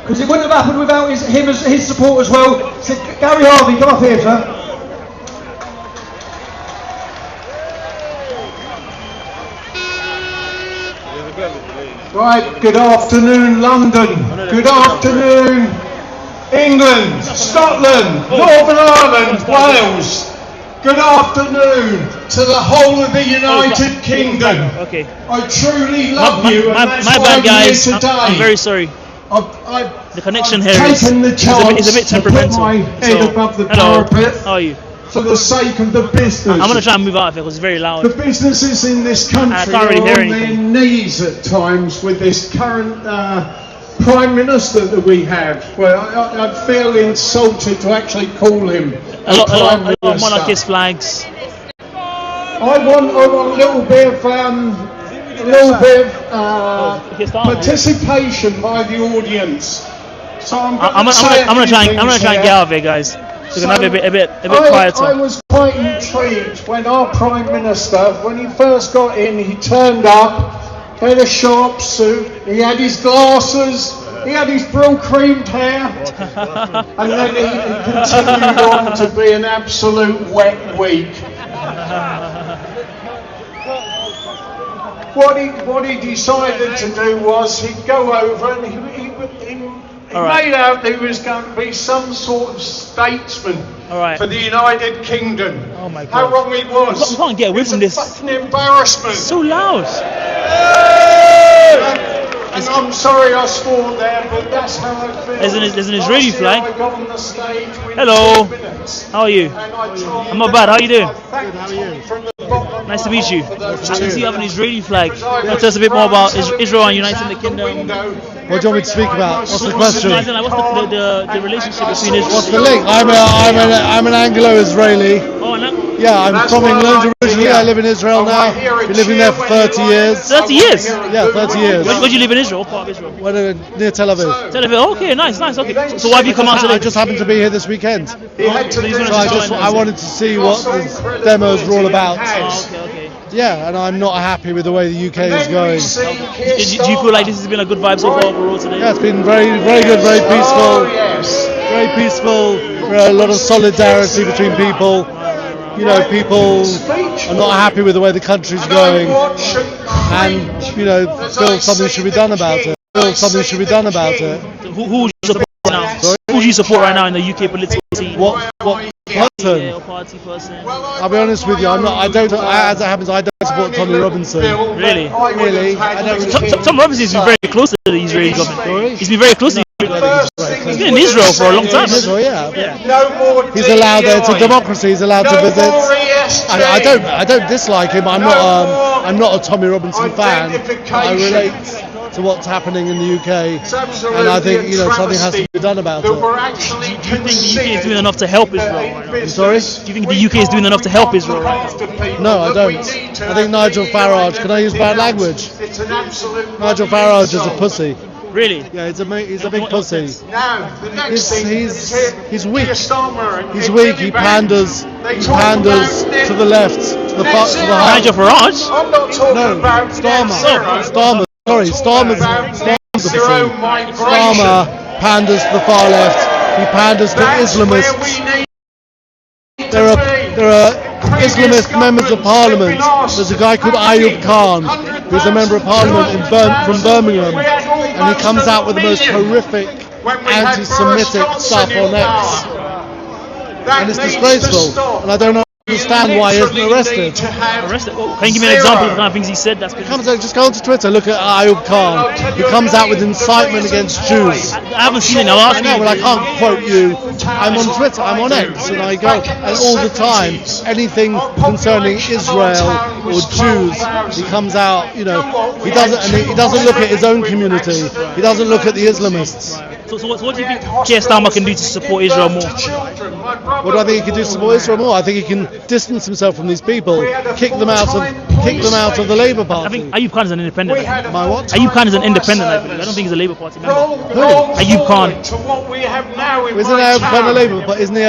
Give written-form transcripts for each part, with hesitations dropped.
because it wouldn't have happened without his support as well. So Gary Harvey, come up here, sir. Right, good afternoon London, good afternoon England, Scotland, Northern Ireland, Wales. Good afternoon to the whole of the United Kingdom. Okay. I truly love you, and that's my why bad, guys. I'm here today. I'm very sorry. The connection here is a bit temperamental. To put my head above the hello. parapet. How are you? For the sake of the business. I'm gonna try and move out of it because it's very loud. The businesses in this country are on their knees at times with this current Prime Minister that we have. Well, I feel insulted to actually call him a lot of monarchist flags. I want a little bit of participation by the audience. So I'm gonna try and get out of here, guys. So we're gonna have a bit quieter. I was quite intrigued when our Prime Minister, when he first got in, he turned up, had a sharp suit, he had his glasses, he had his brill creamed hair, and then he continued on to be an absolute wet week. What he decided to do was he'd go over and he made out that he was going to be some sort of statesman for the United Kingdom. Oh my God. How wrong he was. You can't get away from this. Fucking embarrassment. It's so loud. And I'm sorry I swore there, but that's how I feel. There's an Israeli flag. I got on the stage hello. How are you? I'm not bad. How are you doing? Good, how are you? Nice to meet you. I can see you have an Israeli flag. Tell us a bit more about Israel and United Kingdom. What do you want me to speak about? What's the question? What's the relationship between Israel? What's the link? I'm an Anglo-Israeli. Oh, no. Yeah, I'm from England originally. I live in Israel now. Been living there for 30 years. 30 years? Yeah, 30 years. Where do you live in Israel? What part of Israel? Near Tel Aviv. Tel Aviv. Okay, nice. Okay. So why have you come out today? I just happened to be here this weekend. So I wanted to see what the demos were all about. Okay. Yeah, and I'm not happy with the way the UK is going. Do you feel like this has been a good vibe so far overall today? Yeah, it's been very good, very peaceful. Very peaceful. A lot of solidarity between people. You know, people are not happy with the way the country's going, and feel something should be done about it. Who do you support now? Sorry? Who do you support right now in the UK political scene? What person? Party person? I'll be honest with you. As it happens, I don't support Tommy Robinson. Really? I don't. Tom Robinson's been very close to the Israeli government. He's been very close to. He's been in Israel for a long time. Israel, yeah. He's allowed there. It's a democracy. He's allowed to visit. I don't dislike him. I'm not a Tommy Robinson fan. I relate to what's happening in the UK, and I think something has to be done about it. Do you think the UK is doing enough to help Israel right now? I'm sorry? Do you think the UK is doing enough to help Israel right now? No, I don't. I think Nigel Farage. Can I use bad language? Nigel Farage is a pussy. Really? Yeah, he's a big pussy. He's weak. He's weak. He panders to the left, to the right. Nigel Farage? No, Starmer. Sorry, Starmer's the pussy. Starmer panders to the far left. He panders to Islamists. There are Islamist members of parliament. There's a guy called Ayub Khan, who's a member of parliament from Birmingham, and he comes out with the most horrific anti-Semitic stuff on X, and it's disgraceful, and I don't understand why he isn't arrested. Can you give me an example of the kind of things he said? Just go onto Twitter, look at Ayub Khan. He comes out with incitement against Jews. I haven't seen it now. I know, well, I can't quote you. I'm on Twitter, I'm on X, and I go, and all the time, anything concerning Israel or Jews, he comes out, he doesn't look at his own community. He doesn't look at the Islamists. So what do you think Keir Starmer can do to support Israel more? What do I think he can do to support Israel more? I think he can distance himself from these people, kick them out of the Labour Party. I think Ayub Khan is an independent. My what? Ayub Khan is an independent, I believe. I don't think he's a Labour Party member. Who? Ayub Khan. Isn't Ayub Khan a Labour Party? Isn't he?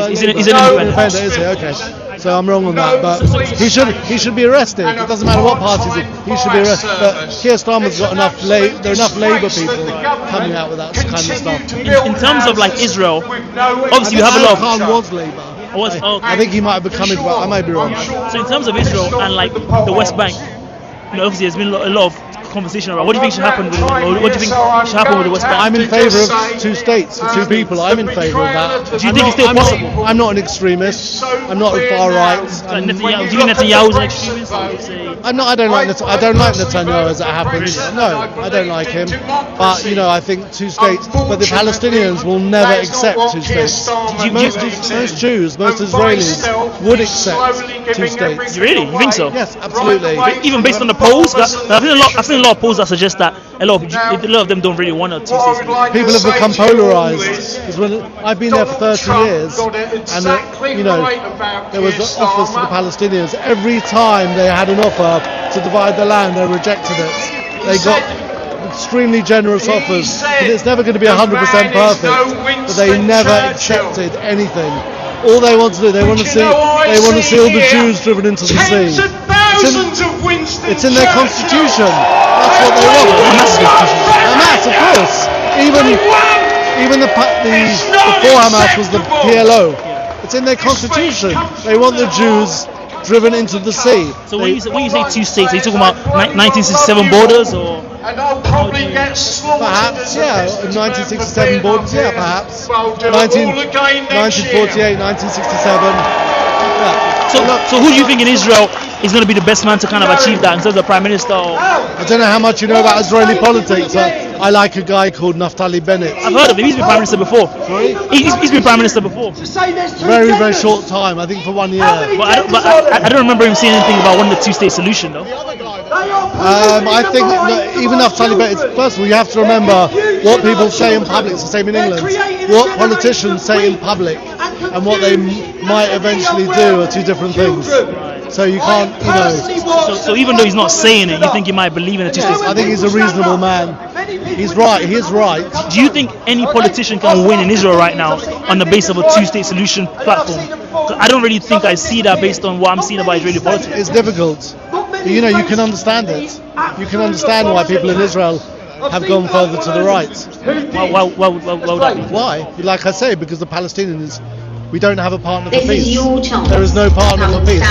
He's an independent. Is he? Okay. So I'm wrong on that, but he should be arrested. It doesn't matter what party he's in, he should be arrested. But Keir Starmer's got enough. There are enough Labour people coming out with that kind of stuff. In terms of like Israel, obviously you have a lot of. Khan was Labour. I think he might have become it, but I might be wrong. So in terms of Israel and like the West Bank, obviously there's been a lot of conversation about what do you think should happen with what do you think should happen with the West Bank? I'm in favour of 2 states for 2 people. I'm in favour of that. Do you think it's still possible? I'm not an extremist. I'm not far right. Do you think Netanyahu's an extremist? I don't like Netanyahu as it happens. No, I don't like him. But I think 2 states. But the Palestinians will never accept 2 states. Most Jews, most Israelis would accept 2 states. Really? You think so? Yes, absolutely. Even based on the polls, I've seen a lot of polls that suggest that a lot of them don't really want a 2 states. People have become polarised. I've been there for 30 years, and there was offers to the Palestinians. Every time they had an offer to divide the land, they rejected it. They got extremely generous offers, and it's never going to be 100% perfect, but they never accepted anything. All they want to do, they want to see all the Jews driven into the sea. It's in their constitution. That's what they want. Hamas, of course. Even before Hamas was the PLO. It's in their constitution. They want the Jews driven into the sea. So when you say 2 states, are you talking about 1967 borders or? Perhaps, yeah. 1967 borders, yeah, perhaps. 1948, 1967. Yeah. So who do you think in Israel is going to be the best man to kind of achieve that in terms of Prime Minister? I don't know how much you know about Israeli politics, but I like a guy called Naftali Bennett. I've heard of him. He's been Prime Minister before. Sorry? He's been Prime Minister before. Very, very short time. I think for 1 year. But I don't remember him saying anything about wanting the 2-state solution, though. I think even Naftali Bennett. First of all, you have to remember what people say in public. It's the same in England. What politicians say in public and what they might eventually do are 2 different things. So you can't, So even though he's not saying it, you think he might believe in a 2-state solution? I think he's a reasonable man. He's right. He is right. Do you think any politician can win in Israel right now on the basis of a 2-state solution platform? I don't really think I see that based on what I'm seeing about Israeli politics. It's difficult. You can understand it. You can understand why people in Israel have gone further to the right. Why would that be? Why? Like I say, because the Palestinians, we don't have a partner for This peace. is your chance. There is no partner for peace.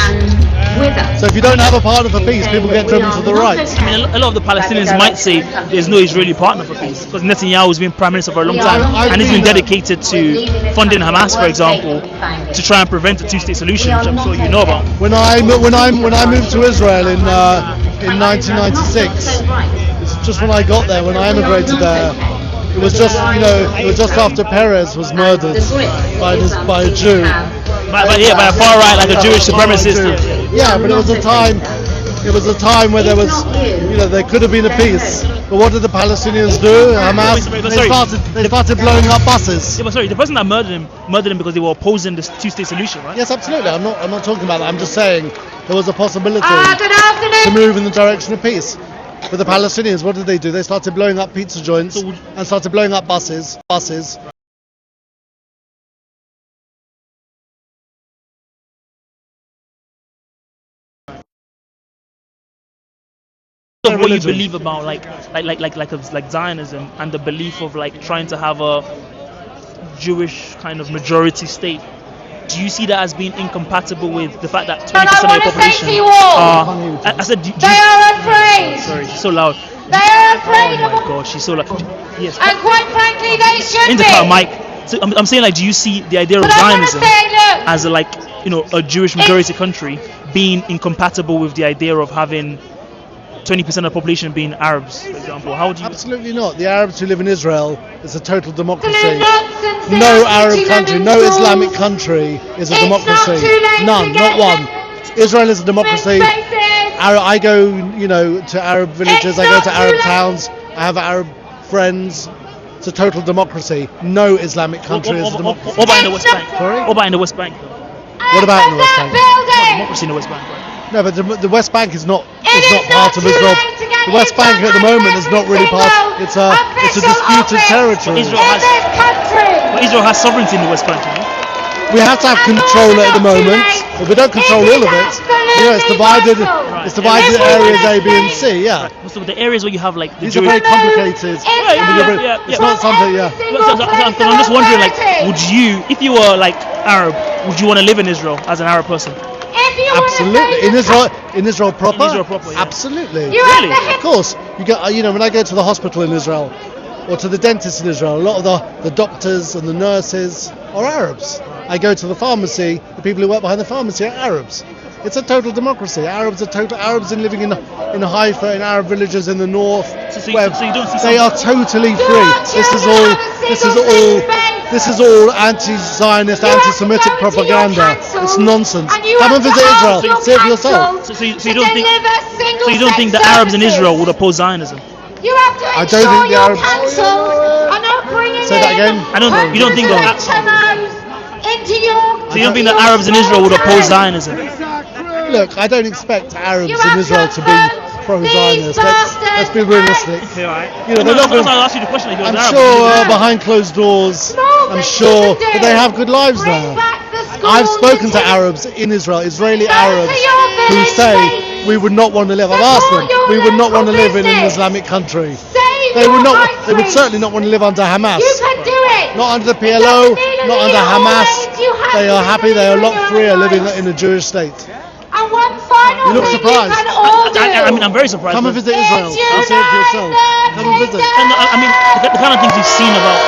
With us. So if you don't have a partner for peace, people get driven to the right. I mean, a lot of the Palestinians might say there's no Israeli partner for peace because Netanyahu has been Prime Minister for a long time and he's been dedicated to funding Hamas, for example, to try and prevent a 2-state solution, which I'm sure you know about. When I moved to Israel in 1996, just when I got there, when I emigrated there, it was just after Perez was murdered by a Jew. By a far right, like a Jewish supremacist. Yeah, but it was a time where there was, there could have been a peace. But what did the Palestinians do? Hamas, they started blowing up buses. Yeah, but sorry, the person that murdered him because they were opposing this 2-state solution, right? Yes, absolutely. I'm not talking about that. I'm just saying there was a possibility to move in the direction of peace. But the Palestinians, what did they do? They started blowing up pizza joints and started blowing up buses. Of what you believe about like Zionism and the belief of like trying to have a Jewish kind of majority state. Do you see that as being incompatible with the fact that 20% of the population are? I said, they are afraid. Sorry, she's so loud. They are afraid of. Oh my God, she's so loud. Yes. And quite frankly, they should in the car, Mike. So I'm saying, like, do you see the idea of Zionism as a Jewish majority country being incompatible with the idea of having 20% of the population being Arabs, for example? How would you? Absolutely not. The Arabs who live in Israel is a total democracy. No Arab country, no Islamic country is a democracy. None, not one. Israel is a democracy. I go, to Arab villages. I go to Arab towns. I have Arab friends. It's a total democracy. No Islamic country is a democracy. What about in the West Bank? Sorry? What about in the West Bank? What about in the West Bank? No democracy in the West Bank, right? No, but the West Bank is not part of Israel. The West Bank at the moment is not really part. It's a disputed territory. But Israel has sovereignty in the West Bank, you know? we have to have control at the moment. If we don't control all of it, it's divided. It's divided areas A, B, and C. Yeah. So the areas where you have like these are very complicated. It's not something. Yeah. So I'm just wondering, like, would you, if you were like Arab, would you want to live in Israel as an Arab person? Absolutely. In Israel proper. In Israel proper. Yeah. Absolutely. Really? Of course. You get. When I go to the hospital in Israel, or to the dentist in Israel, a lot of the doctors and the nurses are Arabs. I go to the pharmacy, the people who work behind the pharmacy are Arabs. It's a total democracy. Arabs in living in Haifa, in Arab villages in the north, where they are totally free. This is all anti-Zionist, anti-Semitic propaganda. It's nonsense. Come and visit Israel. See it for yourself. So you don't think the Arabs in Israel would oppose Zionism? I don't think the Arabs. Say that again. You don't think that? So you don't think the Arabs in Israel would oppose Zionism? Look, I don't expect Arabs in Israel to be pro-Zionist. Let's be realistic. They're not going. I'm sure behind closed doors, I'm sure that they have good lives now. I've spoken to Arabs in Israel, Israeli Arabs, who say we would not want to live. I've asked them. We would not want to live in an Islamic country. They would certainly not want to live under Hamas. Not under the PLO, not under Hamas. They are happy. They are lot-free, living in a Jewish state. You look surprised. I'm very surprised. Come and visit Israel. I'll say it for yourself. Come and visit. The kind of things you've seen about,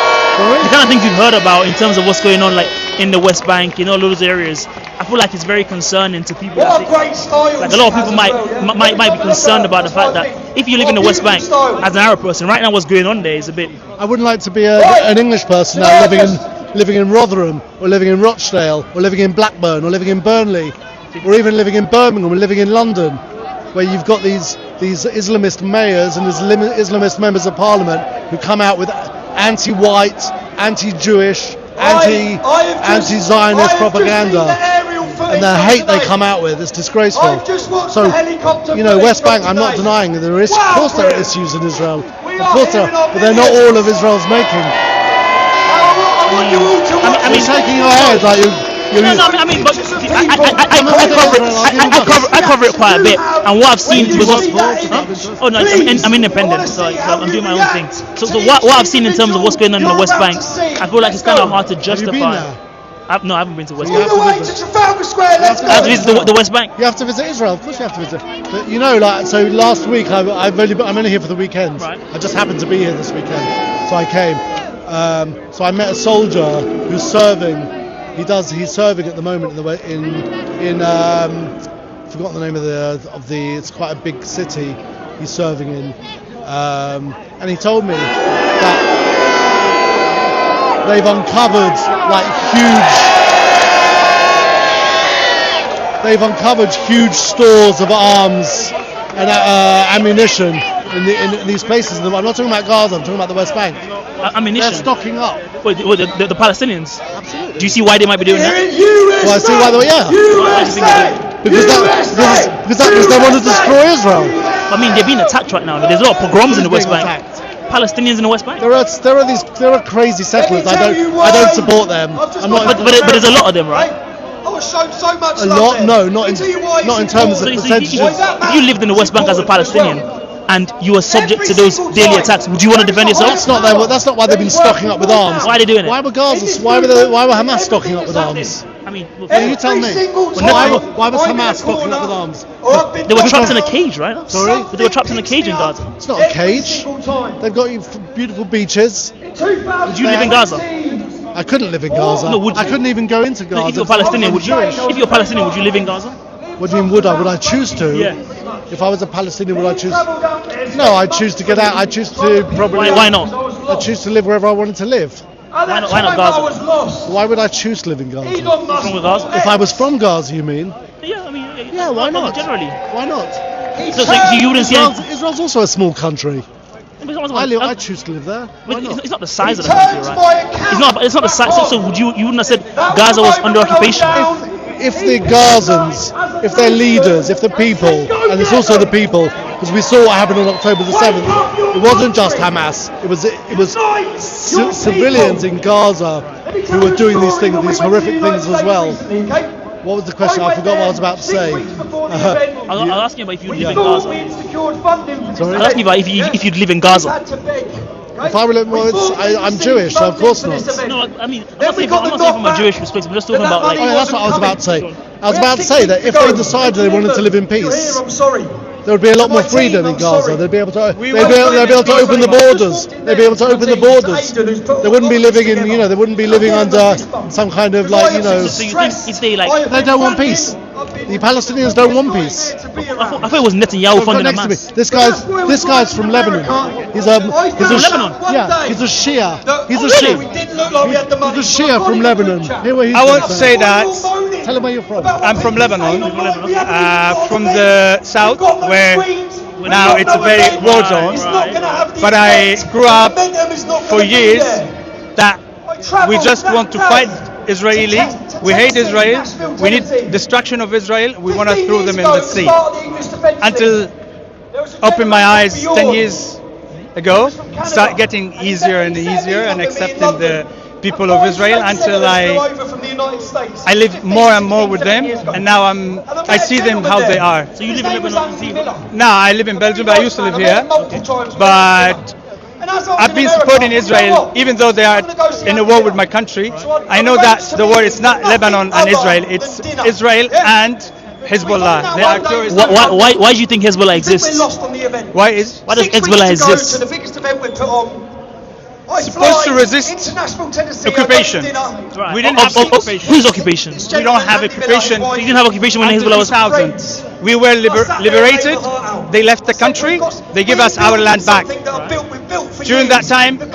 the kind of things you've heard about in terms of what's going on, like in the West Bank, all those areas. I feel like it's very concerning to people. Like a lot of people might be concerned about the fact that if you live in the West Bank as an Arab person, right now what's going on there is a bit. I wouldn't like to be an English person now living in Rotherham, or living in Rochdale, or living in Blackburn, or living in Burnley, or even living in Birmingham, or living in London, where you've got these Islamist mayors and Islamist members of parliament who come out with anti-white, anti-Jewish, anti-Zionist propaganda, and the hate they come out with is disgraceful. So, West Bank, I'm not denying that of course there are issues in Israel, of course there are, but they're not all of Israel's making. You're shaking your head like you. But I cover it quite a bit, and what I've seen was I'm independent, so I'm doing my own thing. So what I've seen in terms of what's going on in the West Bank, I feel like it's kind of hard to justify. I haven't been to West Bank. I have to visit the West Bank. You have to visit Israel, of course you have to visit. But so last week I'm only here for the weekend. Right. I just happened to be here this weekend, so I came. So I met a soldier who's serving. He's serving at the moment in forgotten the name of the. It's quite a big city. He's serving in, and he told me that they've uncovered huge stores of arms and ammunition in these places. I'm not talking about Gaza. I'm talking about the West Bank. Ammunition. They're stocking up. Wait, the Palestinians? Absolutely. Do you see why they might be doing that? Well, I see why because they want to destroy Israel. They're being attacked right now. There's a lot of pogroms in the West Bank. Palestinians in the West Bank. There are crazy settlers. I don't support them. But there's a lot of them, right? A lot? No, not in terms of percentages. If you lived in the West Bank as a Palestinian and you were subject to those daily attacks, would you want to defend yourself? That's not why they've been stocking up with arms. Why are they doing it? Why were Hamas stocking up with arms? You tell me. Why was Hamas stocking up with arms? They were trapped in a cage, right? Sorry? They were trapped in a cage in Gaza. It's not a cage. They've got beautiful beaches. Would you live in Gaza? I couldn't live in Gaza. No, would you? I couldn't even go into Gaza. If you're Palestinian, would you live in Gaza? What do you mean, would I? Would I choose to? Yeah. If I was a Palestinian, would I choose? No, I'd choose to get out. I'd choose to probably. Why not? I'd choose to live wherever I wanted to live. Why not Gaza? Why would I choose to live in Gaza? From Gaza? If I was from Gaza, you mean? Yeah, why not? Generally. Why not? So you wouldn't see Israel's also a small country. I choose to live there. It's not the size of the country, right? It's not the size. So you wouldn't have said Gaza was under occupation? If the Gazans, if their leaders, if the people, and it's also the people, because we saw what happened on October the 7th. It wasn't just Hamas. It was civilians in Gaza who were doing these things, these horrific things as well. What was the question? I forgot what I was about to say. I'll ask you about if you live in Gaza. Sorry? I'll ask you about if you'd live in Gaza. If I were living, I'm Jewish, so of course not. No, I mean, I'm not saying from a Jewish perspective. I'm just talking about like. Oh, yeah, that's what I was about to say. I was about to say that if they decided they wanted to live in peace, there would be a lot more freedom in Gaza. They'd be able to open the borders. They'd be able to open the borders. They wouldn't be living in, they wouldn't be living under some kind of like, So you think if they like? They don't want peace. The Palestinians don't want peace. I thought it was Netanyahu funding a mass. This guy's from Lebanon. He's a Lebanon. Yeah, he's a Shia. He's a Shia from Lebanon. I won't say that. Tell him where you're from. I'm from Lebanon, from the south, where now it's a very war zone. But I grew up for years that we just want to fight Israeli. We hate Israel. We need destruction of Israel. We want to throw them in the sea. Until open my eyes 10 years ago, start getting easier and easier and accepting the people of Israel until I live more and more with them, and now I see them how they are. So you live in Lebanon? Now I live in Belgium, but I used to live here. But I've been supporting Israel, even though they are in a war with my country. I know that the war is not Lebanon and Israel; it's Israel and Hezbollah. They are terrorists. Why do you think Hezbollah exists? Why does Hezbollah exist? Supposed to resist occupation. Right. We didn't have occupation. Whose occupation? We don't have occupation. You didn't have occupation when Hezbollah was 2000. We were liberated. They left the country. They give us our land back. During that time, the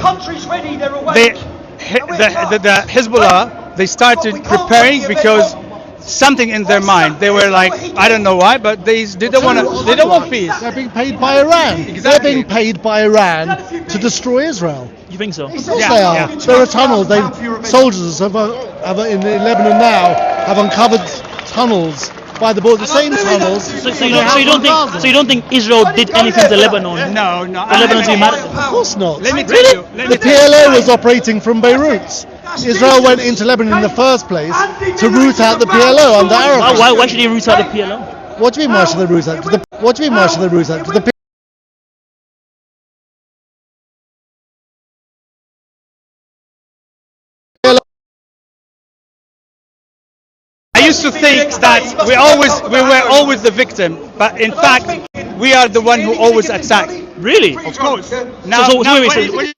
Hezbollah, they started preparing because something in their mind. They were like, I don't know why, but they don't want peace. They're being paid by Iran. Exactly. They're being paid by Iran to destroy Israel. You think so? Of course they are. There are tunnels. Soldiers in Lebanon now have uncovered tunnels by the border. The same tunnels. So you don't think Israel did anything to Lebanon? No. For Lebanon to be mad at them? Of course not. Let me tell you. The PLO was operating from Beirut. Israel went into Lebanon in the first place to root out the PLO under Arafat. Why should they root out the PLO? What do you mean why should they root out? What do you mean why should they root out? The I used to think that we were always the victim, but in fact we are the one who always attack. Really? Of course. Wait.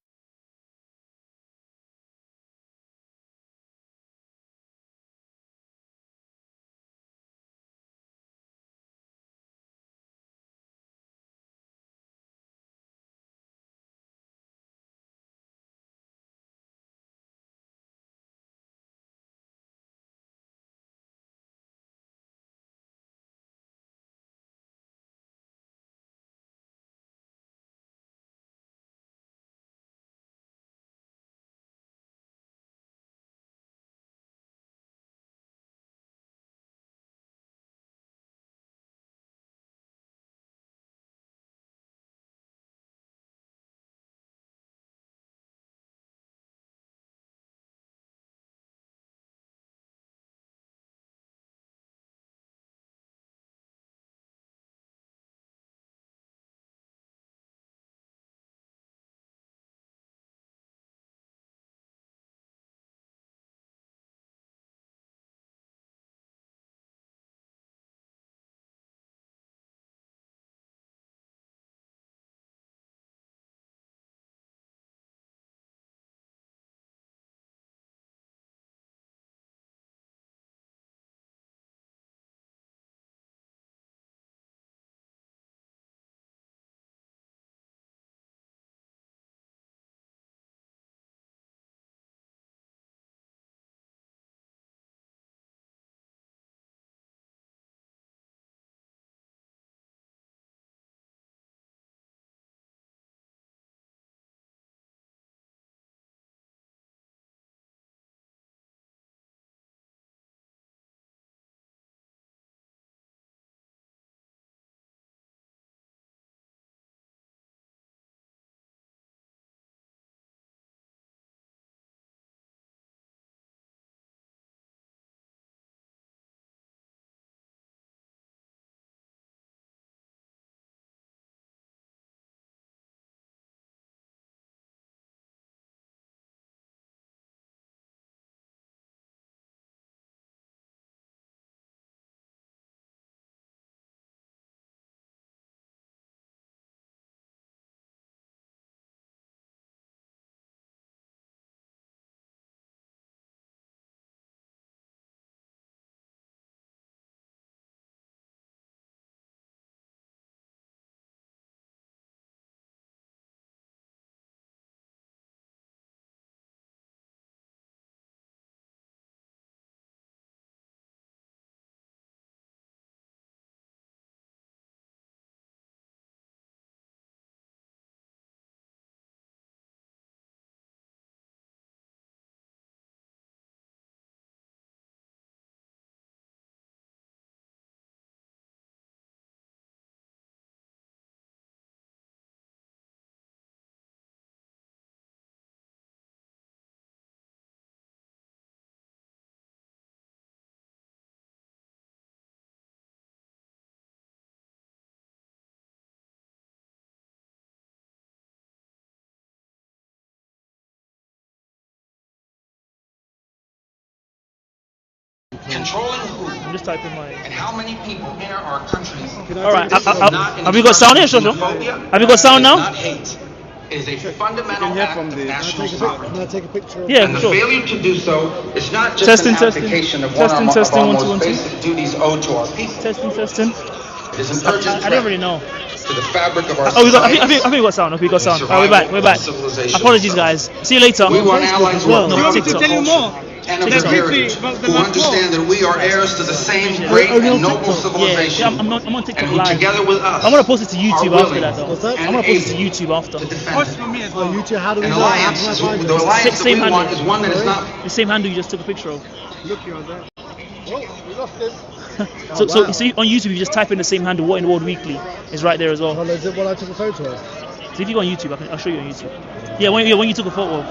Controlling who? I'm just typing my. And how many people enter our country? All right. Have we got sound here, Shosho? Have we got sound now? Not hate. It is a fundamental act of national sovereignty. Can I take a picture of Yeah, And the sure. failure to do so is not just Testing, an application of one testing, of testing, our 1, most 2, 1, 2. basic duties owed to our people. Testing. It is an urgent I don't really know. to the fabric of our Oh, we got. society. I think we got sound. Okay, we got sound. All right, we're back. Apologies, guys. See you later. We want allies who are No, proud of TikTok. their culture and of their heritage, who understand that we are heirs to the same great and noble civilization, Yeah, I'm on TikTok and who live. together with us I'm gonna post it to YouTube are after that, though. What's that? I'm gonna post it to YouTube after. to defend it. Oh, you two, how do we An know? How alliance, can I find the it? alliance that Same we want handle. is one that is not. The same handle you just took a picture of. Look, you're on there. Oh, we lost him. So on YouTube, you just type in the same handle. What in the World Weekly is right there as well. Well, is it what I took a photo of? So if you go on YouTube, I'll show you on YouTube. Yeah, when you took a photo of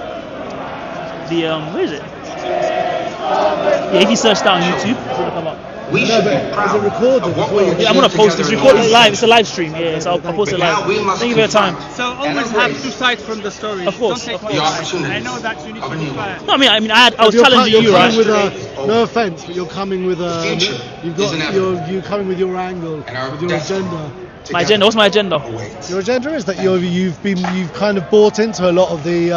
the where is it? Yeah, if you search that on YouTube, it's gonna come up. We No, should but be is proud it recorded of what before we you- Yeah, I'm gonna achieved post this. together Record in is our live. It's a live stream. Yeah, so I'll post it But now live. we must Thank you for your time. confront So and always have embrace two sides from the story. Of course, Don't take of one the side. opportunities I know that you need of a to new be fair. No, I mean, I was You're challenging you're you, coming right? with no offense, but you're coming with a. future You've is got inevitable. you're coming with your angle, And our with your destiny agenda. My agenda. What's my agenda? awaits. Your agenda is that you've kind of bought into a lot of the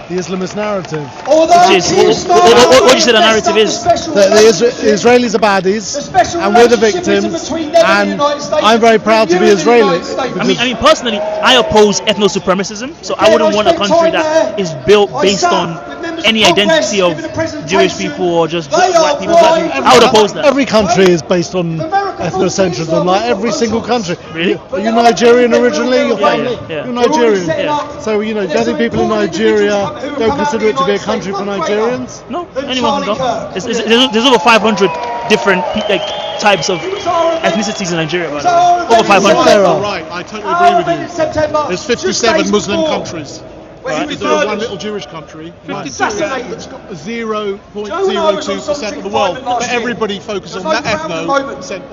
Islamist narrative. Which is what you said the narrative is. That the Israelis are baddies, and we're the victims, and I'm very proud to be Israeli. I mean, personally, I oppose ethno supremacism. So I wouldn't want a country that is built based on any identity of Jewish people or just white people. I would oppose that. Every country is based on ethnocentrism, like every single country. Really? Are you Nigerian originally? Your Yeah, family? yeah. You're Nigerian. Yeah. So, do you think people in Nigeria don't consider it to be a country for Nigerians? No, anyone can go. There's over 500 different types of ethnicities in Nigeria, by the way. Over 500. There are. Right, I totally agree with you. There's 57 Muslim countries. Right, there's only one little Jewish country. That's got 0.02% of the world. But everybody focuses on that ethnocentric.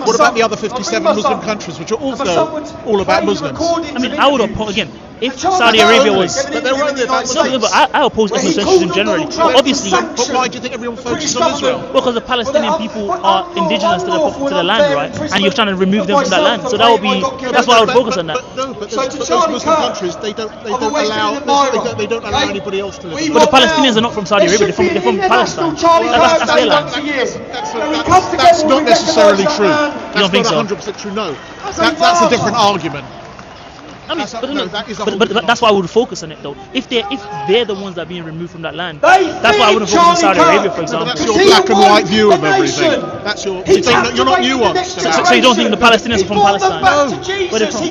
What about the other 57 Muslim countries, which are also all about Muslims? I mean, I would oppose, again, if Saudi Arabia was... But they're only about No, but I oppose ethnocentrism generally. Obviously, But why do you think everyone focuses on Israel? because the Palestinian people are indigenous to the land, right? And you're trying to remove them from that land. So that would be... That's why I would focus on that. But those Muslim countries, they don't allow anybody else to live. But the Palestinians are not from Saudi Arabia, they're from Palestine. That's their land. That's not necessarily true. You don't think That's so? not 100% true. No, that's a different argument. I mean, that is a whole but different that's why I would focus on it though. If they're the ones that are being removed from that land, that's why I wouldn't focus on Saudi Arabia, for But example. that's your black and white view of everything. That's your. You're not nuanced. So you don't think the Palestinians are from Palestine? Where they're from?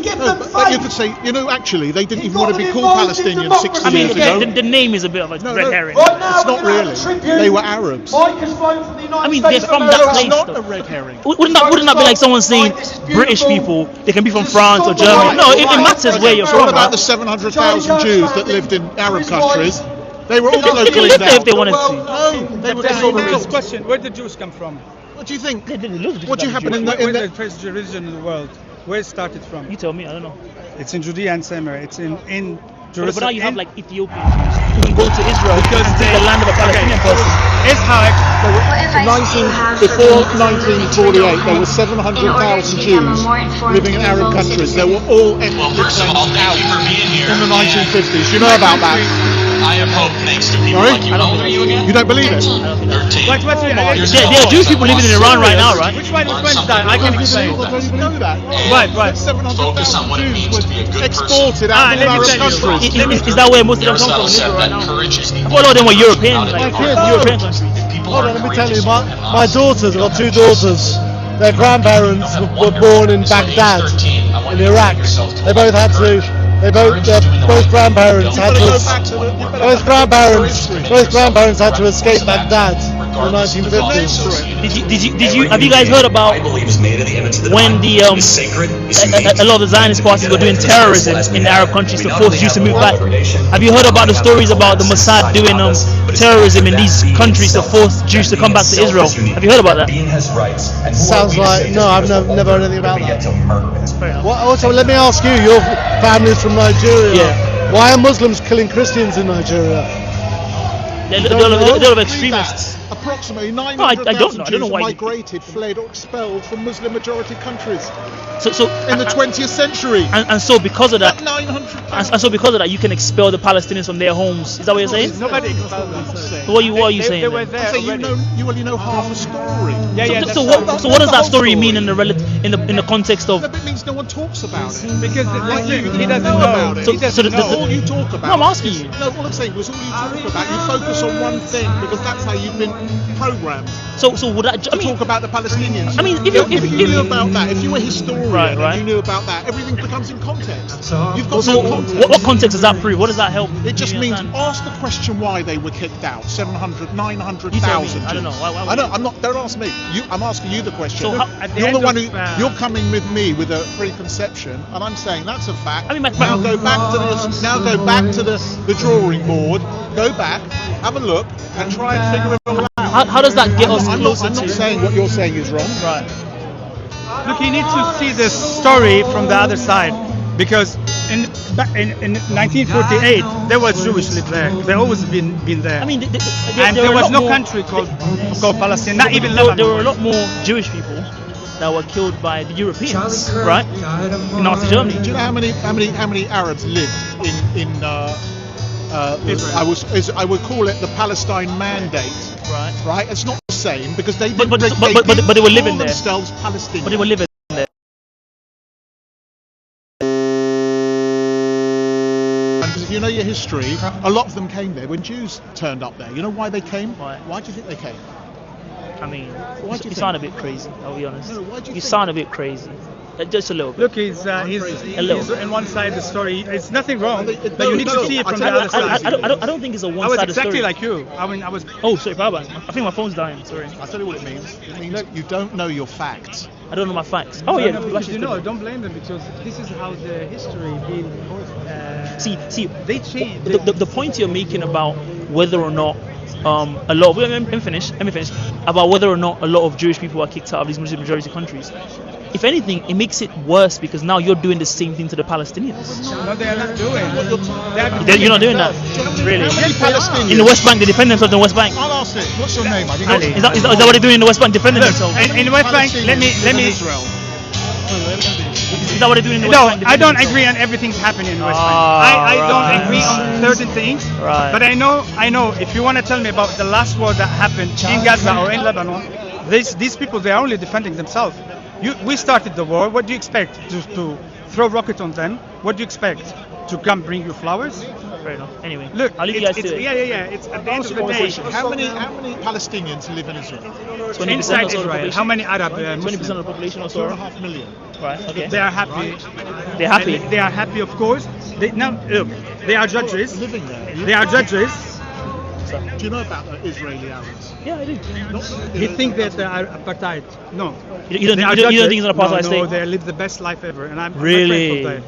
But you could say, actually, they didn't even want to be called Palestinians 60 I mean, years ago. the name is a bit of a red herring. It's not really. They were Arabs. I mean, they're from that That's place. not though. a red herring. Wouldn't that be like someone saying British people? They can be from France or Germany. No, it matters where you're What from. about Right? the 700,000 Jews that lived in Arab countries? They were all They can locally live there if they endowed. wanted to. No, they were Next question: where did Jews come from? What do you think? They didn't lose. What do you happen in Where the the first religion in the world? Where it started from? You tell me. I don't know. It's in Judea and Samaria. It's in Jerusalem. But now you have like Ethiopian Jews who can go to Israel Because and take the land of a Palestinian person. It's hard. Before 1948, there were 700,000 Jews living in Arab countries. They were all ethnically cleansed out in the 1950s. You know about that? I have hope thanks to people like you. How old are you again? You don't believe it? 13. There are Jewish people living in Iran right now, right? Which one is that? I can explain. Don't you know that? Right. 700,000 what it Jews means to be a good were exported out of let me Arab tell you. countries. Is that where most of them come from? Aristotle In said Israel right that now. courage is the I thought a lot of them were European, only like power. European countries. People Hold are on, let me tell you, courageous my daughters, I've got two daughters. Their grandparents were born in Baghdad, in Iraq. They both had to. Both grandparents had to escape Baghdad in the 1950s. Have you guys heard about when a lot of the Zionist parties were doing terrorism in Arab countries to force Jews to move back? Have you heard about the stories about the Mossad doing terrorism in these countries to force Jews to come back to Israel? Have you heard about that? Sounds like, no, I've never heard anything about that. Also, let me ask you, your family's from Nigeria. Yeah. Why are Muslims killing Christians in Nigeria? They're a lot of extremists. Approximately I 900,000 don't know Jews why migrated, fled, or expelled from Muslim-majority countries so in the 20th century. And so because of that, 900,000. and so because of that, you can expel the Palestinians from their homes. Is that what you're saying? Nobody expelled them. What are you saying? They were then? there already. You only know half a story. So what does that story mean in the context of? No, but it means no one talks about it. Because he doesn't know about it. All you talk about. No, I'm asking you. No, all I'm saying was all you talk about. You focus on one thing because that's how you've been programmed. So would that? Talk about the Palestinians. I mean, if you knew about that, if you were a historian right. and you knew about that, everything becomes in context. You've got so no context. what context does that prove? What does that help? It just means ask the question why they were kicked out. 700, 900,000. I don't know. Why I know. I'm not. Don't ask me. I'm asking you the question. So you're the one who. You're coming with me with a preconception, and I'm saying that's a fact. I mean, now go back to the drawing board. Go back, have a look, and try and figure it all out. How does that get us closer I'm not to? saying what you're saying is wrong. Right. Look, you need to see the story from the other side, because in 1948 there was Jewish live there. They always been there. I mean, and there was no country called Palestine, not even Lebanon. There were a lot more Jewish people that were killed by the Europeans, right? In Nazi Germany. Do you know how many Arabs lived in I would call it the Palestine Mandate. Right. It's not the same because they didn't. But they were living there. Themselves Palestinians. But they were living there. Because if you know your history, a lot of them came there when Jews turned up there. You know why they came? Why do you think they came? I mean, you sound a bit crazy. I'll be honest. No, why do you sound a bit crazy. Just a little bit. Look, he's on one side of the story. It's nothing wrong, but you need to see it from the other side. I don't think it's a one-sided story. I was exactly like you. I was. Oh, sorry, Baba. I think my phone's dying. Sorry. I'll tell you what it means. It means you don't know your facts. I don't know my facts. Oh yeah. Don't blame them because this is how the history been. See, they change. The point you're making about whether or not a lot of, let me finish about whether or not a lot of Jewish people are kicked out of these Muslim majority countries. If anything, it makes it worse because now you're doing the same thing to the Palestinians. No, they are not doing. You're not doing that, really. In the West Bank, they defend themselves in the West Bank. I'll ask it. What's your name? Is that what they're doing in the West Bank, defending themselves? In the West Bank, let me. Is that what they're doing in the West Bank? No, I don't agree on everything happening in the West Bank. I don't agree on certain things. Right. But I know. If you want to tell me about the last war that happened in Gaza or in Lebanon, these people, they are only defending themselves. We started the war. What do you expect? To throw rockets on them? What do you expect? To come bring you flowers? Fair enough. Anyway, look, I'll leave you guys to it. Yeah. It's at the end of the day. How many Palestinians live in Israel? 20% Inside of the Israel. population. How many Arab? 20% of the population or so. 2.5 million. Right. Okay. They are happy. They're happy. They are happy, of course. Look, they are judges. Living there. They are judges. Do you know about the Israeli Arabs? Yeah, I do. You think that they are apartheid? No. You don't think it's an apartheid state? No, they live the best life ever, and I'm really.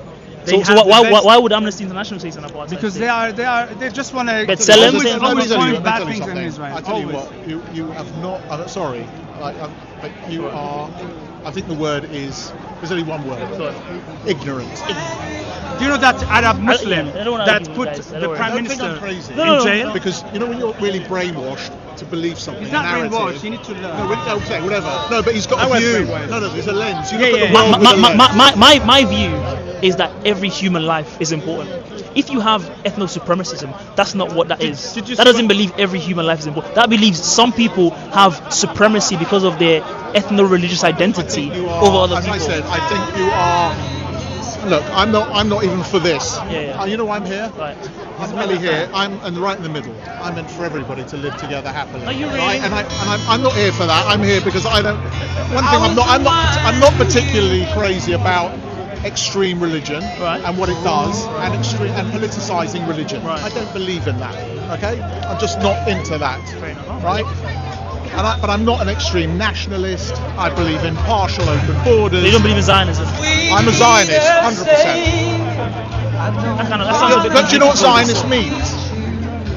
So why would Amnesty International say it's an apartheid? Because state? they just want to. But Salem always find bad things in Israel. I tell you what, you have not. I'm sorry, but you are. I think the word is. There's only one word. Ignorant. Do you know that Arab Muslim that put the Prime Minister in jail? Because you know when you're really brainwashed to believe something. He's not brainwashed. You need to learn. No, okay, whatever. No, but he's got a view. No, there's a lens. You look at the world with a lens. My view is that every human life is important. If you have ethno-supremacism, that's not what that is. That doesn't believe every human life is important. That believes some people have supremacy because of their ethno-religious identity over other people. As I said, I think you are. Look, I'm not even for this. Yeah. You know why I'm here? Right. I'm really here. I'm right in the middle. I'm meant for everybody to live together happily. Are you really? Right? And I'm not here for that. I'm here because I don't. One thing I'm not particularly crazy about extreme religion and what it does and politicizing religion. I don't believe in that. Okay, I'm just not into that. Right. But I'm not an extreme nationalist. I believe in partial open borders. You don't believe in Zionism? I'm a Zionist, 100%. That sounds a bit. But do you know what Zionist means?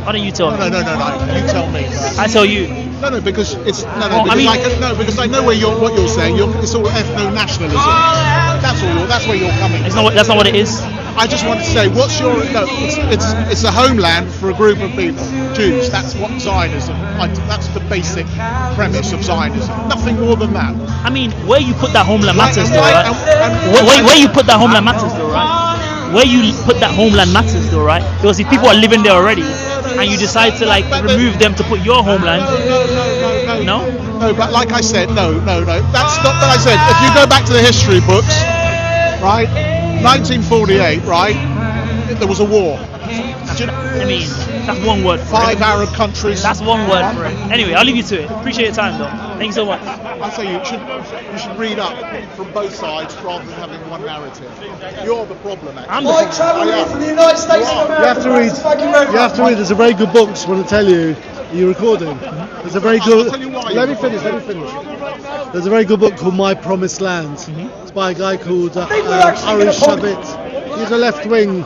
Why don't you tell me? No. You tell me. I tell you. No, because it's because I know what you're saying. It's all ethno-nationalism. That's where you're coming. That's not what it is. I just wanted to say, what's your? No, it's a homeland for a group of people, Jews. That's what Zionism. That's the basic premise of Zionism. Nothing more than that. I mean, where you put that homeland matters, though, right? Where you put that homeland matters, though, right? Where you put that homeland matters, though, right? Because if people are living there already, and you decide to like remove them to put your homeland, no. No, but like I said, no. That's not what I said. If you go back to the history books, right, 1948, right, there was a war. I mean, that's one word for 5 Arab countries. That's one word for it. Anyway, I'll leave you to it. Appreciate your time, though. Thank you so much. I say you should read up from both sides rather than having one narrative. You're the problem, actually. I'm the problem. From the United States of America. You have to read. There's a very good book. Just want to tell you. You're recording. There's a very good. Let me finish. There's a very good book called My Promised Land. It's by a guy called Ari Shavit. He's a left-wing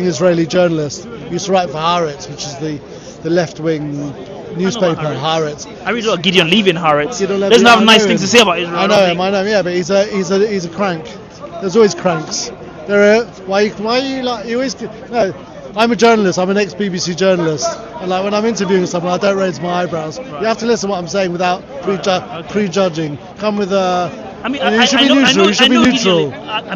Israeli journalist. He used to write for Haaretz, which is the left-wing newspaper. Haaretz. I read about Gideon Levy in Haaretz. Doesn't have nice things to say about Israel. I know him. Yeah, but he's a crank. There's always cranks. Why you like you always no. I'm a journalist. I'm an ex-BBC journalist, and like when I'm interviewing someone, I don't raise my eyebrows. Right. You have to listen to what I'm saying without prejudging. Come with a. I mean, you should be neutral. You should be neutral. I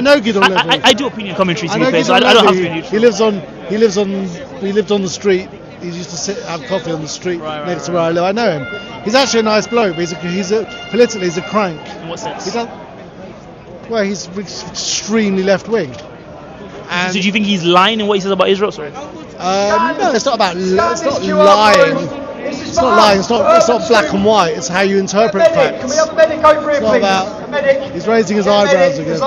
know Gideon Levy. I do opinion commentary to be fair, so I don't have to be neutral. He lives on the street. He used to have coffee on the street next to where I live. I know him. He's actually a nice bloke, but politically he's a crank. In what sense? He's extremely left wing. So do you think he's lying in what he says about Israel? Sorry. No, it's not about. It's not lying. It's not lying. It's not black and white. It's how you interpret facts. Can we have a medic over here, please? It's not about. He's raising his eyebrows again.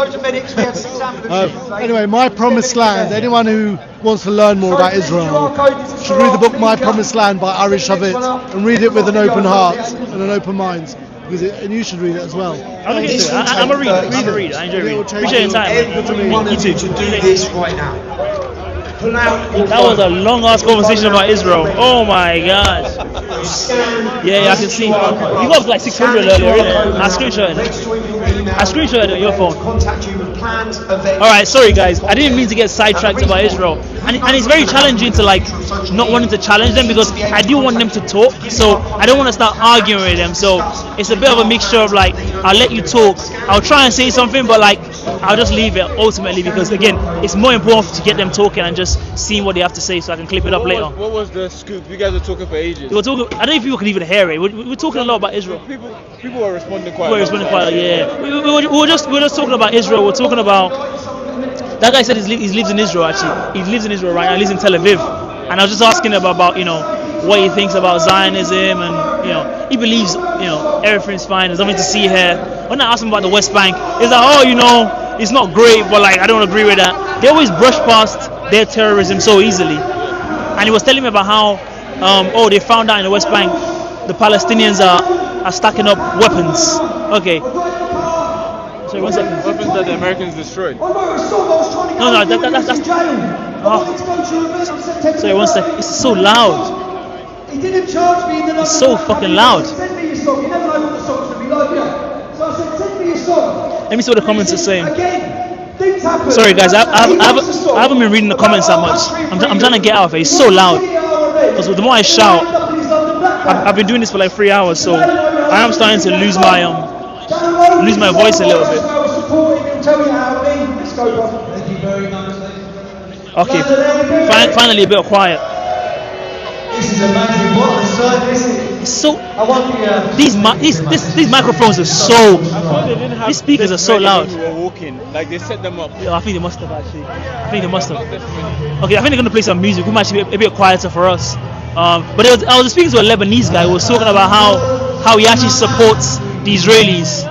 Anyway, My Promised Land. Anyone who wants to learn more about Israel should read the book My Promised Land by Ari Shavit and read it with an open heart and an open mind. And you should read it as well. I'm a reader. I enjoy reading. Appreciate your time. You too. To do this right now. That was a long ass conversation about Israel. Oh my gosh. Yeah, I can see. You got like 600 earlier, innit? I screenshotted it on your phone. Alright, sorry guys. I didn't mean to get sidetracked about Israel. And it's very challenging to like not wanting to challenge them because I do want them to talk. So I don't want to start arguing with them. So it's a bit of a mixture of like, I'll let you talk. I'll try and say something, but like, I'll just leave it ultimately because again, it's more important to get them talking and just seeing what they have to say so I can clip it up later. What was the scoop? You guys were talking for ages. We were talking. I don't know if people could even hear it. We're talking a lot about Israel. People were responding quite. Yeah. We were just talking about Israel. We're talking about that guy said he lives in Israel. Actually, he lives in Israel right now. He lives in Tel Aviv, and I was just asking him about what he thinks about Zionism, and he believes everything's fine. There's nothing to see here. When I asked him about the West Bank, he's like, it's not great, but like I don't agree with that. They always brush past their terrorism so easily. And he was telling me about how they found out in the West Bank the Palestinians are stacking up weapons. Okay. Sorry, 1 second. Weapons that the Americans destroyed. No, that's sorry, 1 second. It's so loud. It's so fucking loud. Let me see what the comments are saying. Sorry guys, I haven't been reading the comments that much. I'm trying to get out of it. It's so loud. Because the more I shout, I've been doing this for like 3 hours, so I am starting to lose my voice a little bit. Okay, finally a bit of quiet. It's so. These microphones are so. These speakers are so loud. Like they set them up. Yeah, I think they must have actually. Okay, I think they're gonna play some music. We might be a bit quieter for us. But I was speaking to a Lebanese guy who was talking about how he actually supports the Israelis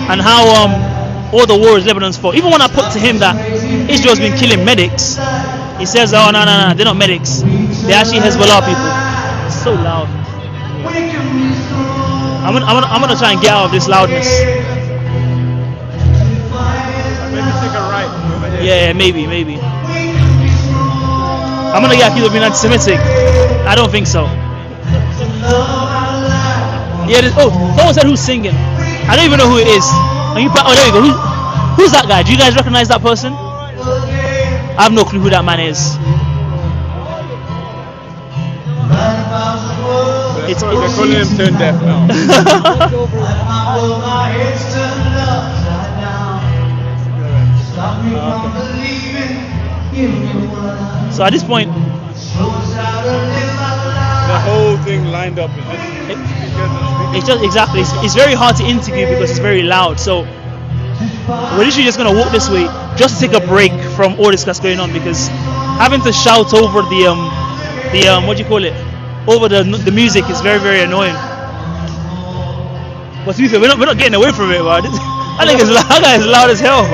and how all the war is Lebanon's fault. Even when I put to him that Israel's been killing medics, he says, "Oh no, they're not medics. They're actually Hezbollah people." It's so loud. I'm gonna try and get out of this loudness. Maybe take a right. Yeah, maybe. I'm gonna get accused of being anti-Semitic. I don't think so. Yeah. Someone said who's singing. I don't even know who it is. Are you back? Oh, there you go. Who's that guy? Do you guys recognize that person? I have no clue who that man is. They're calling him Tone Deaf now. So at this point, the whole thing lined up is just exactly. It's very hard to interview because it's very loud. So we're literally just gonna walk this way just to take a break from all this that's going on, because having to shout over the what do you call it, over the music is very, very annoying. But to be fair, we're not getting away from it, man. I think that guy is loud as hell.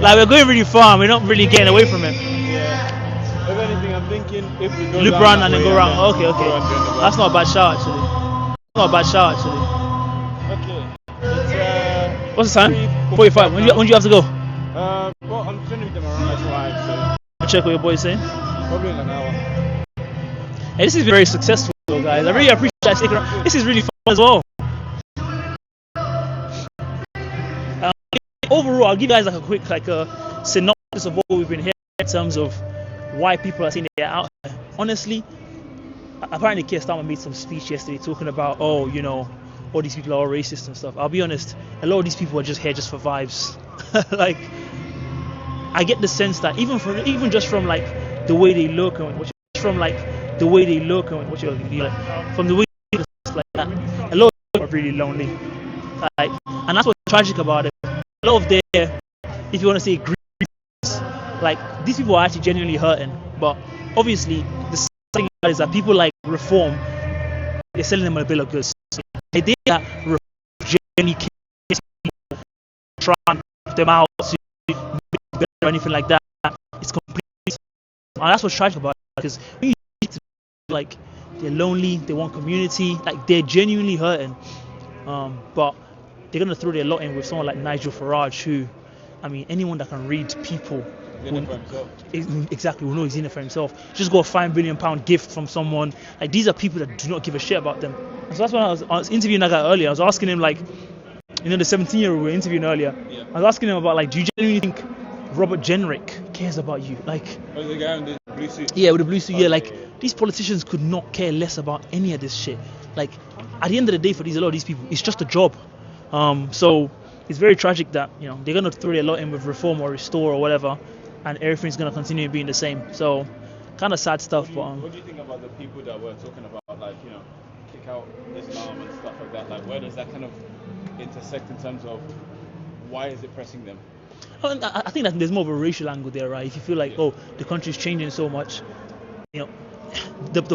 Like, we're going really far and we're not really getting away from it. Yeah. If anything, I'm thinking if we go loop down around and then go around. Okay. That's not a bad shout actually. Okay. It's what's the time? 45. When do you have to go? Well, I'm sending them around at 5, so I'll check what your boy's saying. probably in an hour. Hey, this is very successful, guys. I really appreciate that sticking around. This is really fun as well. Overall, I'll give you guys like a quick synopsis of what we've been hearing in terms of why people are saying they're out here. Honestly, apparently Keir Starmer made some speech yesterday talking about, all these people are all racist and stuff. I'll be honest, a lot of these people are just here just for vibes. Like, I get the sense that even just from like the way they look and from the way they look and like that, a lot of people are really lonely. Like, and that's what's tragic about it. A lot of their, if you want to say, grief, like, these people are actually genuinely hurting. But obviously, the thing is that people like Reform, they're selling them a bill of goods. The idea that Reform genuinely try and put them out to make it better or anything like that, it's completely. And that's what's tragic about it, because when you see like they're lonely, they want community, like they're genuinely hurting. But they're gonna throw their lot in with someone like Nigel Farage, who, I mean, anyone that can read people will know he's in it for himself. Just got a £5 billion gift from someone. Like, these are people that do not give a shit about them. And so that's why I was interviewing that guy earlier. I was asking him, like, the 17-year-old we were interviewing earlier. Yeah. I was asking him about, like, do you genuinely think Robert Jenrick cares about you? Like, the guy in the blue suit. Yeah, with the blue suit. Yeah, like, these politicians could not care less about any of this shit. Like, at the end of the day, for a lot of these people, it's just a job. So it's very tragic that they're gonna throw a lot in with Reform or Restore or whatever, and everything's gonna continue being the same. So kind of sad stuff. What do you think about the people that were talking about, like, kick out Islam and stuff like that? Like, where does that kind of intersect in terms of why is it pressing them? I think that there's more of a racial angle there, right? If you feel like, the country's changing so much, the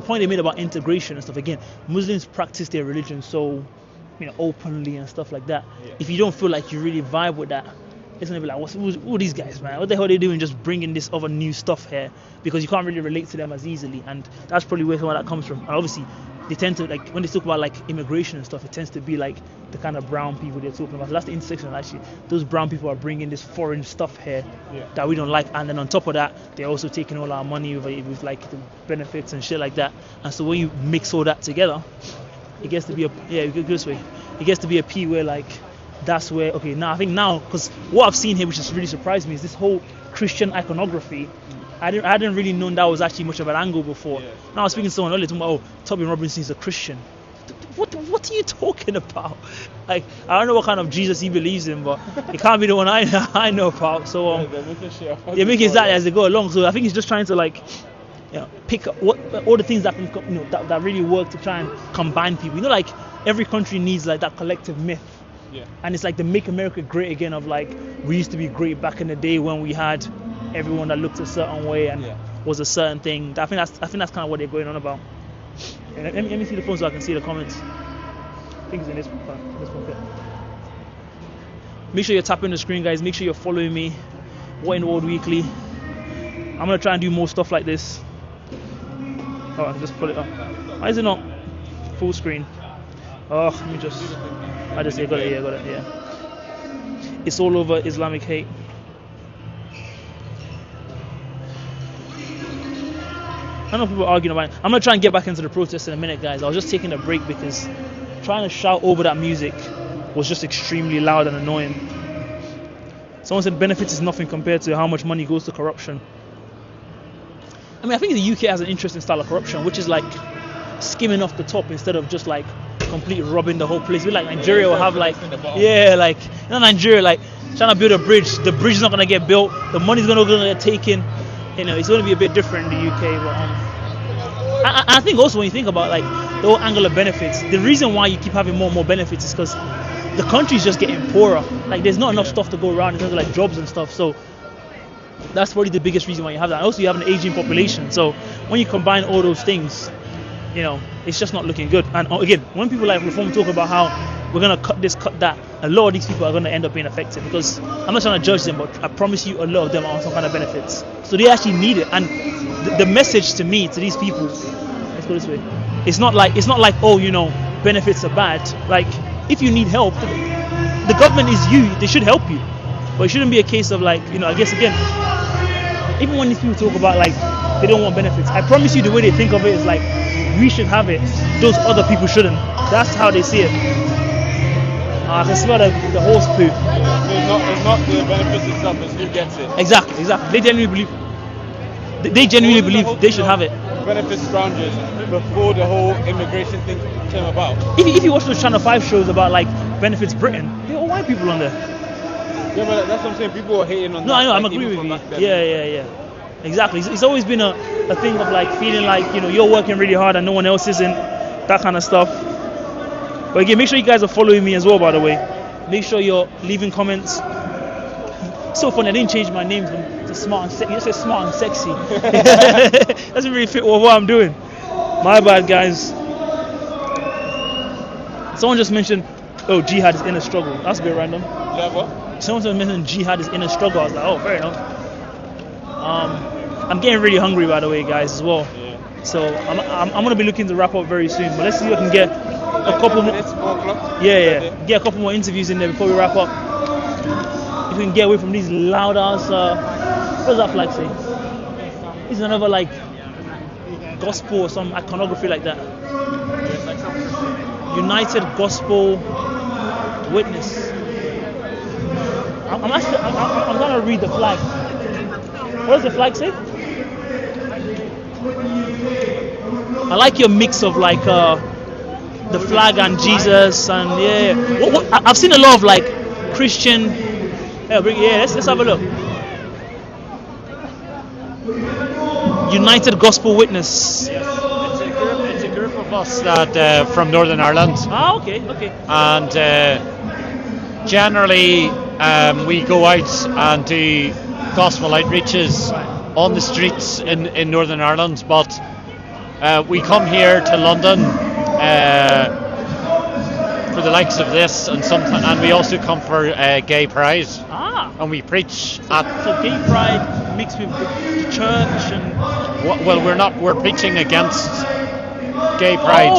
point they made about integration and stuff. Again, Muslims practice their religion so openly and stuff like that. Yeah. If you don't feel like you really vibe with that, it's gonna be like, who are these guys, man? What the hell are they doing just bringing this other new stuff here? Because you can't really relate to them as easily, and that's probably where some of that comes from. And obviously, they tend to, like, when they talk about like immigration and stuff, it tends to be like the kind of brown people they're talking about. So that's the intersection. Actually, those brown people are bringing this foreign stuff here that we don't like, and then on top of that, they're also taking all our money with like the benefits and shit like that. And so when you mix all that together, it gets to be it gets to be a P where, like, that's where, okay, now I think because what I've seen here, which has really surprised me, is this whole Christian iconography. I hadn't really known that was actually much of an angle before. Yeah. Now I was speaking to someone earlier talking about, Tobin Robinson is a Christian. What are you talking about? Like, I don't know what kind of Jesus he believes in, but it can't be the one I know about. So they're making that as they go along. So I think he's just trying to, like, pick up all the things that can, that really work to try and combine people. Like, every country needs like that collective myth. Yeah. And it's like the Make America Great Again of, like, we used to be great back in the day when we had everyone that looked a certain way and was a certain thing. I think that's kind of what they're going on about. Let me see the phone so I can see the comments. I think it's in this one. Make sure you're tapping the screen, guys. Make sure you're following me. What in the World Weekly. I'm gonna try and do more stuff like this. Oh, I can just pull it up. Why is it not full screen? Oh, let me just. I got it. Yeah. It's all over Islamic hate. I know people are arguing about it. I'm gonna try and get back into the protest in a minute, guys. I was just taking a break because trying to shout over that music was just extremely loud and annoying. Someone said benefits is nothing compared to how much money goes to corruption. I mean, I think the UK has an interesting style of corruption, which is like skimming off the top instead of just like completely robbing the whole place. We like Nigeria will have like, yeah, like Nigeria like trying to build a bridge. The bridge is not gonna get built. The money's gonna get taken. You know, it's gonna be a bit different in the UK. But I think also when you think about like the whole angle of benefits, the reason why you keep having more and more benefits is because the country's just getting poorer. Like there's not enough stuff to go around in terms of like jobs and stuff. So that's probably the biggest reason why you have that. And also you have an aging population. So when you combine all those things, you know, it's just not looking good. And again, when people like Reform talk about how we're gonna cut this, cut that, a lot of these people are gonna end up being affected, because I'm not trying to judge them, but I promise you a lot of them are on some kind of benefits. So they actually need it. And the message to me, to these people, let's go this way, it's not like oh, you know, benefits are bad. Like if you need help, the government is you, they should help you. But it shouldn't be a case of like, you know, I guess again, even when these people talk about like they don't want benefits, I promise you the way they think of it is like we should have it, those other people shouldn't. That's how they see it. I can smell the horse poo. It's not the benefits itself, it's who gets it. Exactly. They genuinely believe they should have it. Benefits scroungers before the whole immigration thing came about. If you watch those Channel 5 shows about like benefits Britain, they're all white people on there. Yeah, but that's what I'm saying. People are hating on that. No, I know. I'm agreeing with you. Yeah. Exactly. It's always been a thing of like feeling like, you know, you're working really hard and no one else isn't. That kind of stuff. But again, make sure you guys are following me as well, by the way. Make sure you're leaving comments. So funny, I didn't change my name to Smart and Sexy. You just said Smart and Sexy. Doesn't really fit with what I'm doing. My bad, guys. Someone just mentioned, oh, jihad is inner struggle. That's a bit random. Yeah, what? Someone just mentioned jihad is inner struggle. I was like, oh, fair enough. I'm getting really hungry, by the way, guys, as well. Yeah. So I'm gonna be looking to wrap up very soon. But let's see if I can get a couple more. It's 4 o'clock. Yeah. Get a couple more interviews in there before we wrap up. If we can get away from these loud ass. What does that flag say? Is another like gospel or some iconography like that? United Gospel Witness. I'm gonna read the flag. What does the flag say? I like your mix of like the flag and Jesus and yeah. I've seen a lot of like Christian. Let's have a look. United Gospel Witness. Yes, it's a group of us that from Northern Ireland. Okay. And generally we go out and do gospel outreaches on the streets in Northern Ireland, but we come here to London for the likes of this, and we also come for Gay Pride. And we preach at. So Gay Pride mixed with the church and. Well, we're preaching against Gay Pride.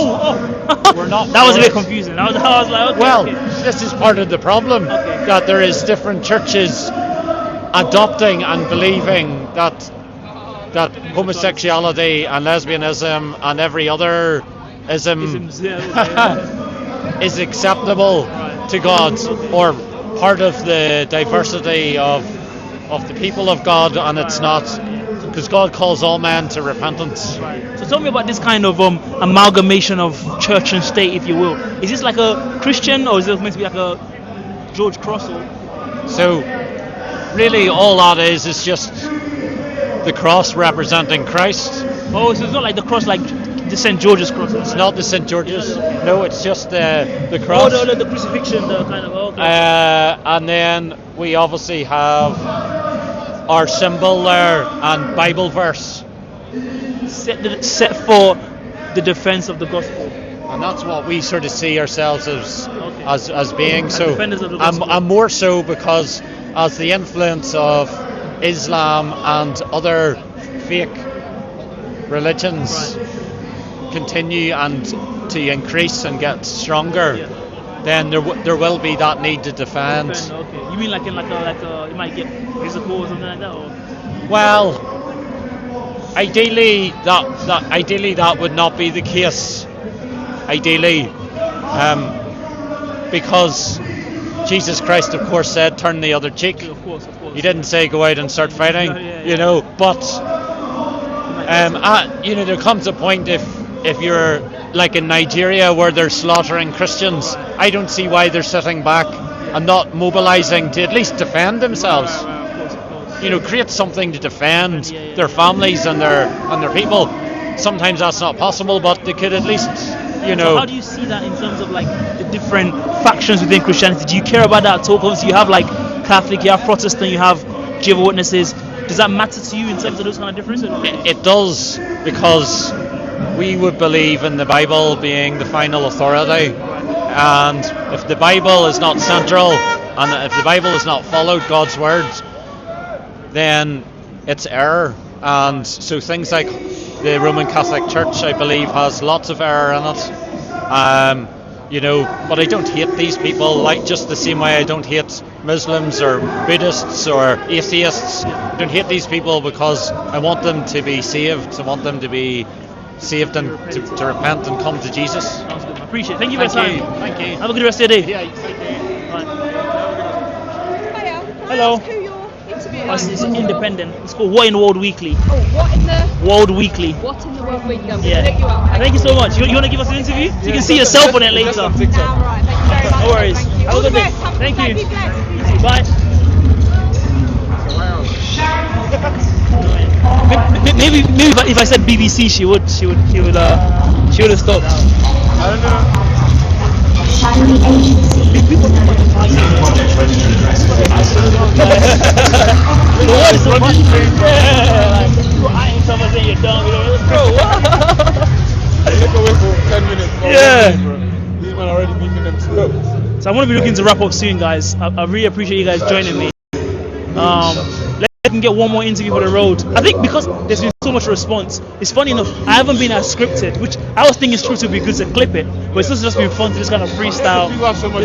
We're not. That was a bit confusing. I was like, okay. Well, this is part of the problem, that there is different churches adopting and believing that homosexuality and lesbianism and every other ism is acceptable to God, or part of the diversity of the people of God, and it's not, because God calls all men to repentance. So tell me about this kind of amalgamation of church and state, if you will. Is this like a Christian, or is it meant to be like a George Cross? So really all that is just the cross representing Christ. Oh, so it's not like the cross like the St. George's cross? It's not the St. George's. No, it's just the cross. Oh, no, the crucifixion, the kind of. Okay. And then we obviously have our symbol there and Bible verse. Set for the defense of the gospel. And that's what we sort of see ourselves as being. And so defenders of the gospel. I'm more so because as the influence of Islam and other fake religions continue and to increase and get stronger, then there will be that need to defend. Okay. You mean like in like a you might get physical or something like that, or? Well, ideally that would not be the case. Ideally, because Jesus Christ, of course, said, "Turn the other cheek." Of course. He didn't say go out and start fighting, you know. But there comes a point if you're like in Nigeria where they're slaughtering Christians, I don't see why they're sitting back and not mobilizing to at least defend themselves. Create something to defend their families and their people. Sometimes that's not possible, but they could at least, So how do you see that in terms of like the different factions within Christianity? Do you care about that at all? Obviously, you have like Catholic, you have Protestant, you have Jehovah's Witnesses. Does that matter to you in terms of those kind of differences? It does, because we would believe in the Bible being the final authority, and if the Bible is not central, and if the Bible is not followed, God's word, then it's error. And so things like the Roman Catholic Church, I believe, has lots of error in it. But I don't hate these people, like just the same way I don't hate Muslims or Buddhists or atheists. I don't hate these people because I want them to be saved. I want them to be saved and to repent and come to Jesus. Sounds good. I appreciate it. Thank you for your time. Thank you. Have a good rest of your day. Yeah, thank you. Hello. Who you're interviewing? It's independent. It's called What in the World Weekly. Oh, what in the World Weekly. What in the World Weekly? I'm Yeah. gonna look you up. Thank you so much. You want to give us an interview? So you can see yourself on it later. Nah, right. Thank you very much. No worries. Thank you. Have a All good the day. best. Have a Thank good day. you. Be blessed. Bye. Maybe if I said BBC, she would have stopped. I don't know. What is the funny thing? I ain't someone saying you're dumb. Bro, what? Look away for 10 minutes. Yeah. These men already beefing themselves. So I'm going to be looking to wrap up soon, guys. I really appreciate you guys joining me. Let me get one more interview for the road. I think because there's been so much response, it's funny enough, I haven't been as scripted, which I was thinking scripted would be good to clip it, but it's just been fun to just kind of freestyle,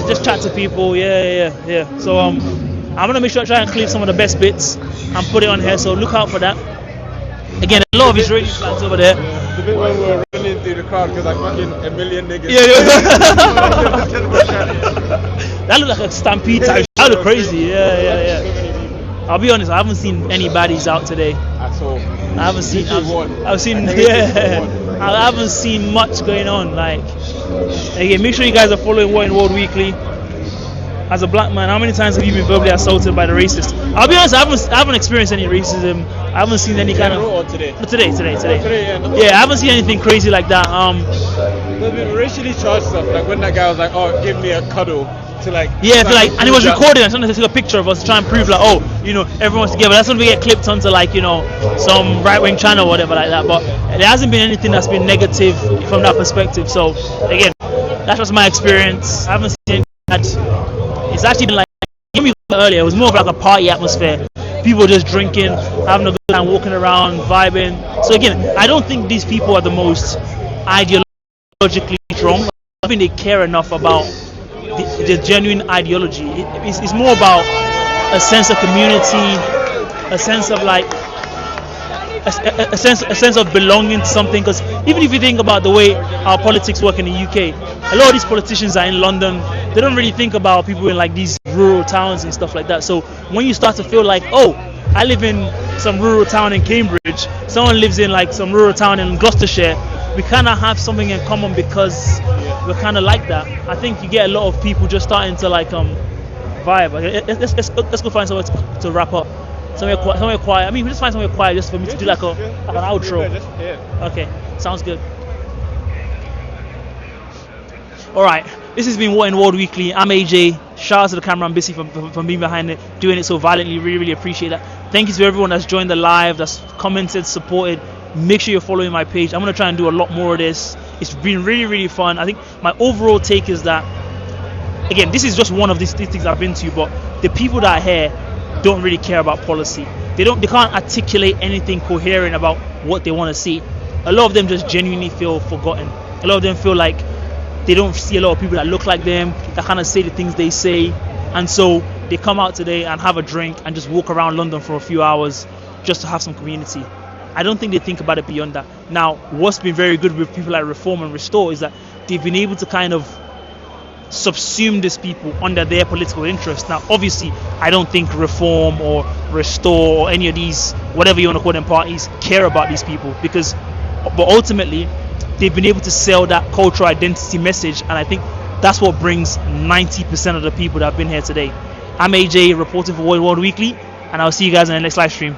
just chat to people, yeah. So I'm going to make sure I try and clip some of the best bits and put it on here, so look out for that. Again, a lot of Israeli fans over there. The bit when we were running through the crowd because like fucking a million niggas. That looked like a stampede type. That looked crazy. Yeah. I'll be honest, I haven't seen any baddies out today. At all. I haven't seen much going on. Like, again, make sure you guys are following What in World Weekly. As a black man, how many times have you been verbally assaulted by the racist? I'll be honest, I haven't experienced any racism. I haven't seen any kind of. Today. Today. Yeah, I haven't seen anything crazy like that. There's been racially charged stuff, like when that guy was like, "Oh, give me a cuddle." And it was recorded. I was trying to take a picture of us to try and prove like, everyone's together. That's when we get clipped onto like, some right-wing channel or whatever like that. But there hasn't been anything that's been negative from that perspective. So again, that's just my experience. I haven't seen that. It's actually been like earlier. It was more of like a party atmosphere. People just drinking, having a good time, walking around, vibing. So again, I don't think these people are the most ideologically strong. I think they care enough about the genuine ideology. It's more about a sense of community, a sense of like a sense of belonging to something. Because even if you think about the way our politics work in the UK, a lot of these politicians are in London. They don't really think about people in like these rural towns and stuff like that. So when you start to feel like, oh, I live in some rural town in Cambridge, someone lives in like some rural town in Gloucestershire, we kind of have something in common because we're kind of like that. I think you get a lot of people just starting to like vibe. Let's go find somewhere to wrap up. Somewhere quiet. I mean, we just find somewhere quiet just for me to do like an outro. Okay, sounds good. All right, this has been What in World Weekly. I'm AJ. Shout out to the camera and Bissy for being behind it, doing it so violently. Really appreciate that. Thank you to everyone that's joined the live, that's commented, supported. Make sure you're following my page. I'm gonna try and do a lot more of this. It's been really fun. I think my overall take is that, again, this is just one of these things I've been to, but the people that are here don't really care about policy. They can't articulate anything coherent about what they want to see. A lot of them just genuinely feel forgotten. A lot of them feel like they don't see a lot of people that look like them, that kind of say the things they say, and so they come out today and have a drink and just walk around London for a few hours just to have some community. I don't think they think about it beyond that. Now, what's been very good with people like Reform and Restore is that they've been able to kind of subsume these people under their political interests. Now, obviously, I don't think Reform or Restore or any of these, whatever you want to call them, parties care about these people, but ultimately, they've been able to sell that cultural identity message, and I think that's what brings 90% of the people that have been here today. I'm AJ, reporting for World Weekly, and I'll see you guys in the next live stream.